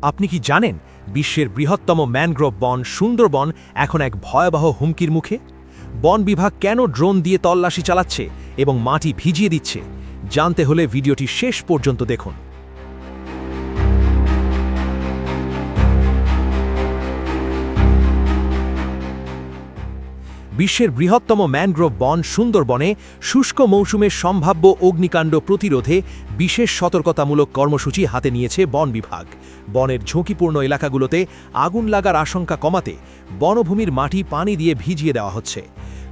আপনি কি জানেন বিশ্বের বৃহত্তম ম্যানগ্রোভ বন সুন্দরবন এখন এক ভয়াবহ হুমকির মুখে? বন বিভাগ কেন ড্রোন দিয়ে তল্লাশি চালাচ্ছে এবং মাটি ভিজিয়ে দিচ্ছে জানতে হলে ভিডিওটি শেষ পর্যন্ত দেখুন। বিশ্বের বৃহত্তম ম্যানগ্রোভ বন সুন্দরবনে শুষ্ক মৌসুমের সম্ভাব্য অগ্নিকাণ্ড প্রতিরোধে বিশেষ সতর্কতামূলক কর্মসূচি হাতে নিয়েছে বন বিভাগ। বনের ঝুঁকিপূর্ণ এলাকাগুলোতে আগুন লাগার আশঙ্কা কমাতে বনভূমির মাটি পানি দিয়ে ভিজিয়ে দেওয়া হচ্ছে।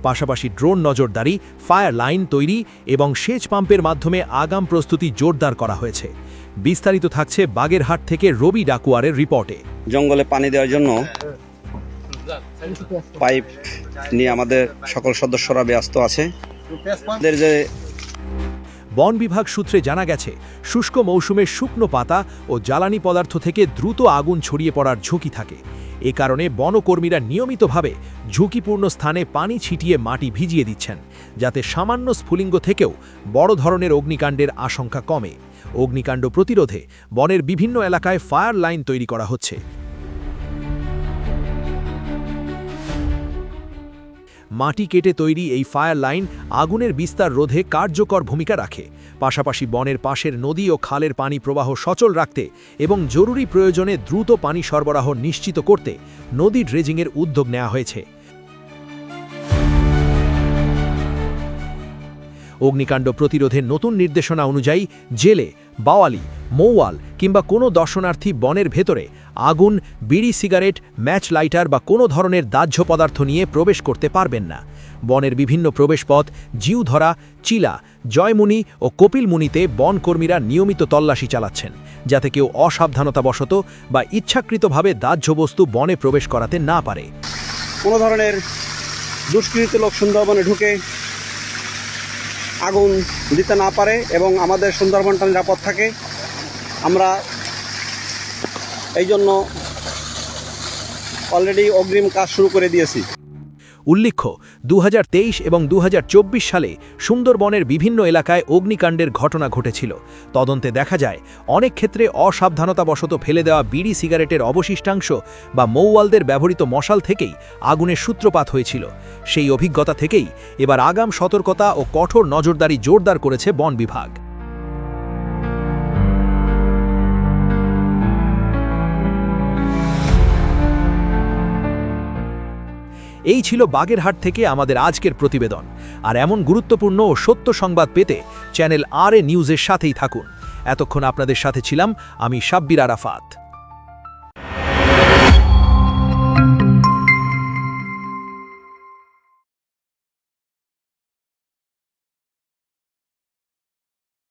পাশাপাশি ড্রোন নজরদারি, ফায়ার লাইন তৈরি এবং সেচ পাম্পের মাধ্যমে আগাম প্রস্তুতি জোরদার করা হয়েছে। বিস্তারিত থাকছে বাগেরহাট থেকে রবি ডাকুয়ারের রিপোর্টে। জঙ্গলে পানি দেওয়ার জন্য পাইপ নিয়ে আমাদের সকল সদস্যরা ব্যস্ত আছে। বন বিভাগ সূত্রে জানা গেছে, শুষ্ক মৌসুমে শুকনো পাতা ও জ্বালানি পদার্থ থেকে দ্রুত আগুন ছড়িয়ে পড়ার ঝুঁকি থাকে। এ কারণে বনকর্মীরা নিয়মিতভাবে ঝুঁকিপূর্ণ স্থানে পানি ছিটিয়ে মাটি ভিজিয়ে দিচ্ছেন, যাতে সামান্য স্ফুলিঙ্গ থেকেও বড় ধরনের অগ্নিকাণ্ডের আশঙ্কা কমে। অগ্নিকাণ্ড প্রতিরোধে বনের বিভিন্ন এলাকায় ফায়ার লাইন তৈরি করা হচ্ছে। মাটি কেটে তৈরি এই ফায়ার লাইন আগুনের বিস্তার রোধে কার্যকর ভূমিকা রাখে। পাশাপাশি বনের পাশের নদী ও খালের পানি প্রবাহ সচল রাখতে এবং জরুরি প্রয়োজনে দ্রুত পানি সরবরাহ নিশ্চিত করতে নদী ড্রেজিংয়ের উদ্যোগ নেওয়া হয়েছে। অগ্নিকাণ্ড প্রতিরোধের নতুন নির্দেশনা অনুযায়ী জেলে, বাওয়ালি, মৌয়াল কিংবা কোনো দর্শনার্থী বনের ভেতরে আগুন, বিড়ি, সিগারেট, ম্যাচ লাইটার বা কোনো ধরনের দাহ্য পদার্থ নিয়ে প্রবেশ করতে পারবেন না। বনের বিভিন্ন প্রবেশপথ, জিউধরা, চিলা, জয়মুনি ও কপিলমুনিতে বনকর্মীরা নিয়মিত তল্লাশি চালাচ্ছেন, যাতে কেউ অসাবধানতাবশত বা ইচ্ছাকৃতভাবে দাহ্য বস্তু বনে প্রবেশ করাতে না পারে। কোনো ধরনের দুষ্কৃত লোক সুন্দরবনে ঢুকে আগুন দিতে না পারে এবং আমাদের সুন্দরবনটা নিরাপদ থাকে। আমরা এই জন্য অলরেডি অগ্রিম কাজ শুরু করে দিয়েছি। উল্লেখ্য, 2023 এবং 2024 সালে সুন্দরবনের বিভিন্ন এলাকায় অগ্নিকাণ্ডের ঘটনা ঘটেছিল। তদন্তে দেখা যায়, অনেক ক্ষেত্রে অসাবধানতাবশত ফেলে দেওয়া বিড়ি, সিগারেটের অবশিষ্টাংশ বা মৌয়ালদের ব্যবহৃত মশাল থেকেই আগুনের সূত্রপাত হয়েছিল। সেই অভিজ্ঞতা থেকেই এবার আগাম সতর্কতা ও কঠোর নজরদারি জোরদার করেছে বন বিভাগ। এই ছিল বাগেরহাট থেকে আমাদের আজকের প্রতিবেদন। আর এমন গুরুত্বপূর্ণ ও সত্য সংবাদ পেতে চ্যানেল RA নিউজের সাথেই থাকুন। এতক্ষণ আপনাদের সাথে ছিলাম আমি সাব্বির আরাফাত।